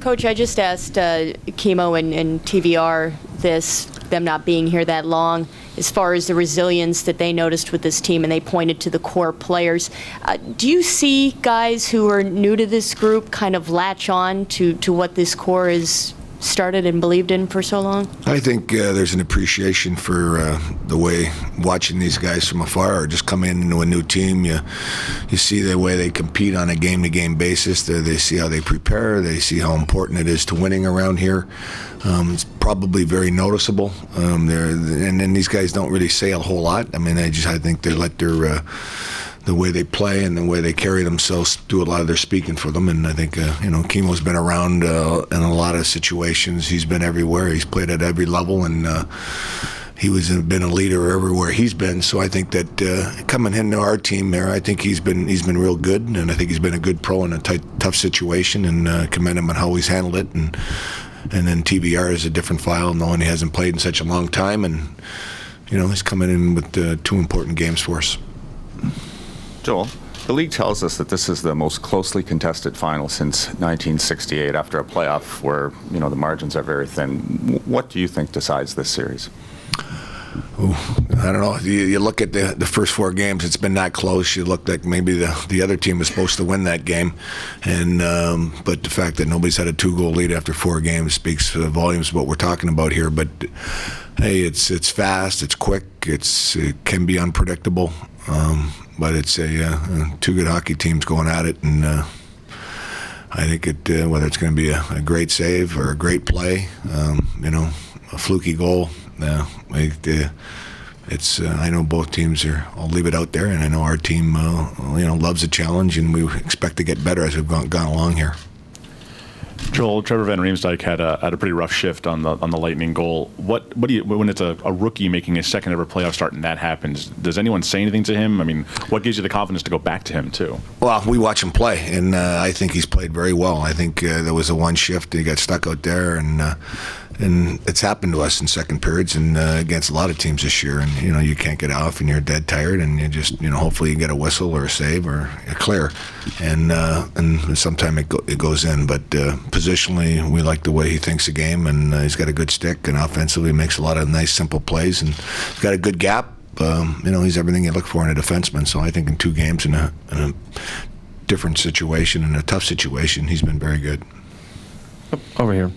Coach, I just asked Chemo and TVR this, them not being here that long, as far as the resilience that they noticed with this team, and they pointed to the core players. Do you see guys who are new to this group kind of latch on to what this core is started and believed in for so long? I think there's an appreciation for the way watching these guys from afar or just coming into a new team. You see the way they compete on a game-to-game basis. They see how they prepare. They see how important it is to winning around here. It's probably very noticeable. And then these guys don't really say a whole lot. I mean, I think they let their the way they play and the way they carry themselves do a lot of their speaking for them. And I think, Chemo's been around in a lot of situations. He's been everywhere. He's played at every level, and been a leader everywhere he's been. So I think that coming into our team there, I think he's been real good, and I think he's been a good pro in a tough situation, and commend him on how he's handled it. And then TVR is a different file, knowing he hasn't played in such a long time, and he's coming in with 2 important games for us. Joel, the league tells us that this is the most closely contested final since 1968 after a playoff where, the margins are very thin. What do you think decides this series? Ooh, I don't know. You look at the first 4 games, it's been that close. You look like maybe the other team was supposed to win that game. And but the fact that nobody's had a 2-goal lead after 4 games speaks volumes of what we're talking about here. But, hey, it's fast, it's quick, it can be unpredictable. But it's 2 good hockey teams going at it, and I think whether it's going to be a great save or a great play, a fluky goal, I know both teams are. I'll leave it out there, and I know our team, loves a challenge, and we expect to get better as we've gone along here. Joel, Trevor Van Riemsdyk had a pretty rough shift on the Lightning goal. What do you, when it's a rookie making his second ever playoff start and that happens, does anyone say anything to him? I mean, what gives you the confidence to go back to him too? Well, we watch him play, and I think he's played very well. I think there was a one shift, he got stuck out there, and it's happened to us in second periods and against a lot of teams this year. And you can't get off, and you're dead tired, and you just hopefully you get a whistle or a save or a clear, and sometimes it goes in. But positionally, we like the way he thinks the game, and he's got a good stick, and offensively he makes a lot of nice simple plays, and he's got a good gap. He's everything you look for in a defenseman. So I think in 2 games in a different situation, in a tough situation, he's been very good. Over here.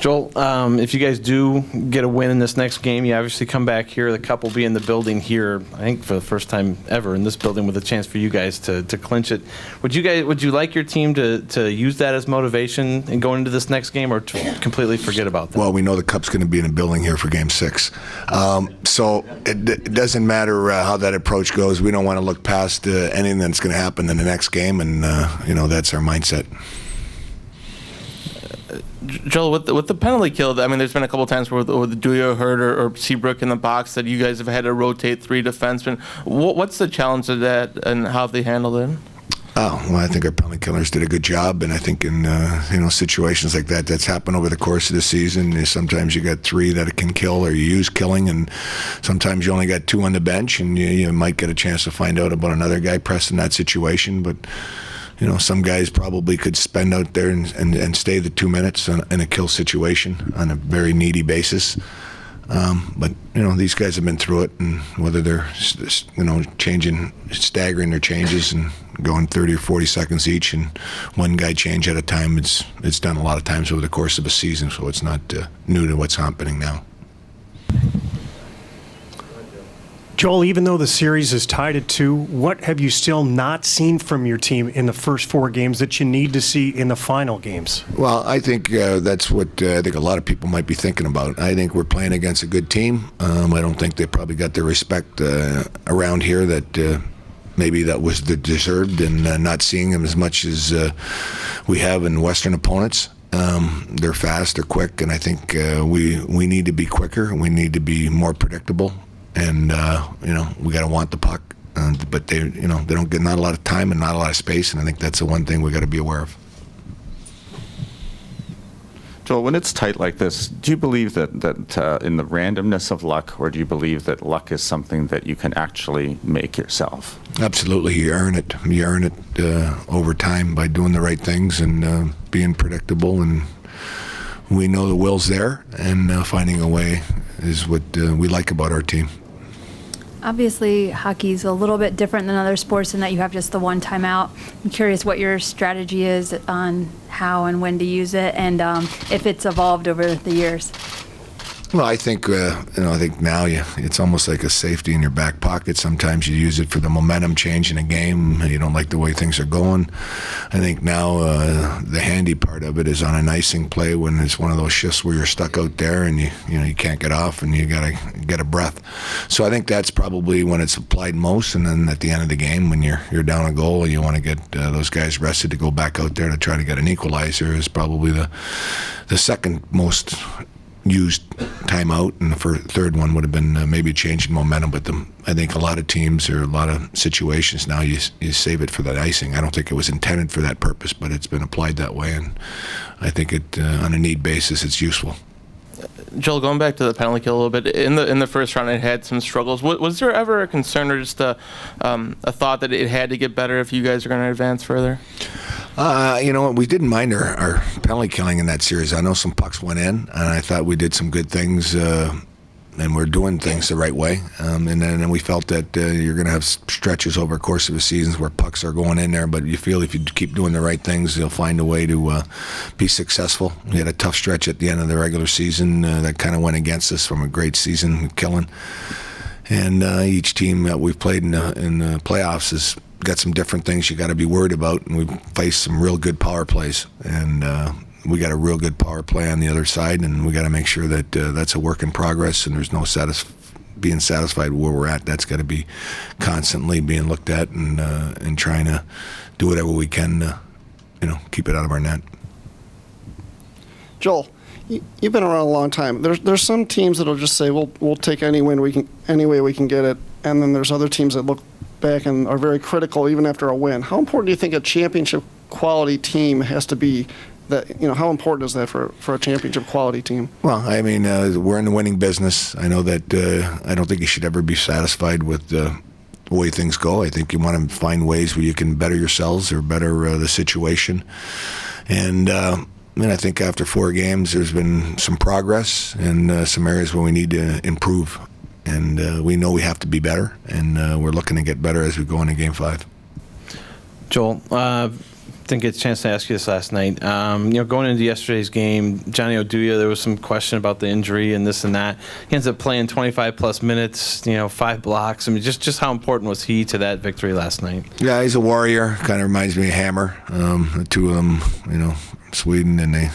Joel, if you guys do get a win in this next game, you obviously come back here. The Cup will be in the building here, I think for the first time ever in this building, with a chance for you guys to clinch it. Would you like your team to use that as motivation in going into this next game, or to completely forget about that? Well, we know the Cup's going to be in the building here for Game 6. So it doesn't matter how that approach goes. We don't want to look past anything that's going to happen in the next game, and that's our mindset. Joel, with the penalty kill, I mean, there's been a couple times where the Duyo Hurt or Seabrook in the box that you guys have had to rotate 3 defensemen. What's the challenge of that, and how have they handled it? Oh, well, I think our penalty killers did a good job, and I think in situations like that, that's happened over the course of the season. Sometimes you got 3 that can kill, or you use killing, and sometimes you only got 2 on the bench, and you might get a chance to find out about another guy pressed in that situation, but. Some guys probably could spend out there and stay the 2 minutes in a kill situation on a very needy basis. But these guys have been through it, and whether they're staggering their changes and going 30 or 40 seconds each, and one guy change at a time, it's done a lot of times over the course of a season, so it's not new to what's happening now. Joel, even though the series is tied at 2, what have you still not seen from your team in the first 4 games that you need to see in the final games? Well, I think that's what I think a lot of people might be thinking about. I think we're playing against a good team. I don't think they probably got the respect around here that maybe that was deserved, and not seeing them as much as we have in Western opponents. They're fast, they're quick, and I think we need to be quicker, and we need to be more predictable. And we got to want the puck, but they don't get not a lot of time and not a lot of space, and I think that's the one thing we got to be aware of. Joel, when it's tight like this, do you believe that in the randomness of luck, or do you believe that luck is something that you can actually make yourself? Absolutely, you earn it. You earn it over time by doing the right things and being predictable and we know the will's there, and finding a way is what we like about our team. Obviously, hockey's a little bit different than other sports in that you have just the one timeout. I'm curious what your strategy is on how and when to use it, and if it's evolved over the years. Well, I think I think now it's almost like a safety in your back pocket. Sometimes you use it for the momentum change in a game. You don't like the way things are going. I think now the handy part of it is on an icing play when it's one of those shifts where you're stuck out there and you can't get off and you gotta get a breath. So I think that's probably when it's applied most. And then at the end of the game, when you're down a goal, you want to get those guys rested to go back out there to try to get an equalizer is probably the second most used timeout, and the third one would have been maybe changing momentum. But I think a lot of teams or a lot of situations now you save it for that icing. I don't think it was intended for that purpose, but it's been applied that way, and I think it on a need basis it's useful. Joel, going back to the penalty kill a little bit, in the first round it had some struggles. Was there ever a concern or just a thought that it had to get better if you guys are going to advance further? We didn't mind our penalty killing in that series. I know some pucks went in, and I thought we did some good things, and we're doing things the right way. And then we felt that you're going to have stretches over the course of the seasons where pucks are going in there, but you feel if you keep doing the right things, you'll find a way to be successful. We had a tough stretch at the end of the regular season that kind of went against us from a great season killing. And each team that we've played in the playoffs has got some different things you got to be worried about, and we've faced some real good power plays, and we got a real good power play on the other side, and we got to make sure that that's a work in progress, and there's no being satisfied with where we're at. That's got to be constantly being looked at and trying to do whatever we can to keep it out of our net. Joel, you've been around a long time. There's some teams that'll just say we'll take any win we can, any way we can get it, and then there's other teams that look back and are very critical even after a win. How important do you think a championship quality team has to be? How important is that for a championship quality team? Well, I mean, we're in the winning business. I know that I don't think you should ever be satisfied with the way things go. I think you want to find ways where you can better yourselves or better the situation. And I think after 4 games, there's been some progress and some areas where we need to improve. And we know we have to be better, and we're looking to get better as we go into Game 5. Joel, didn't get a chance to ask you this last night. Going into yesterday's game, Johnny Oduya, there was some question about the injury and this and that. He ends up playing 25-plus minutes, 5 blocks. I mean, just how important was he to that victory last night? Yeah, he's a warrior. Kind of reminds me of Hammer. The two of them, Sweden, and they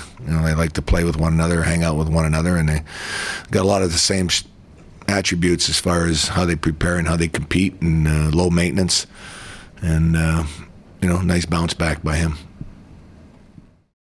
like to play with one another, hang out with one another, and they got a lot of the same attributes as far as how they prepare and how they compete, and low maintenance, and nice bounce back by him.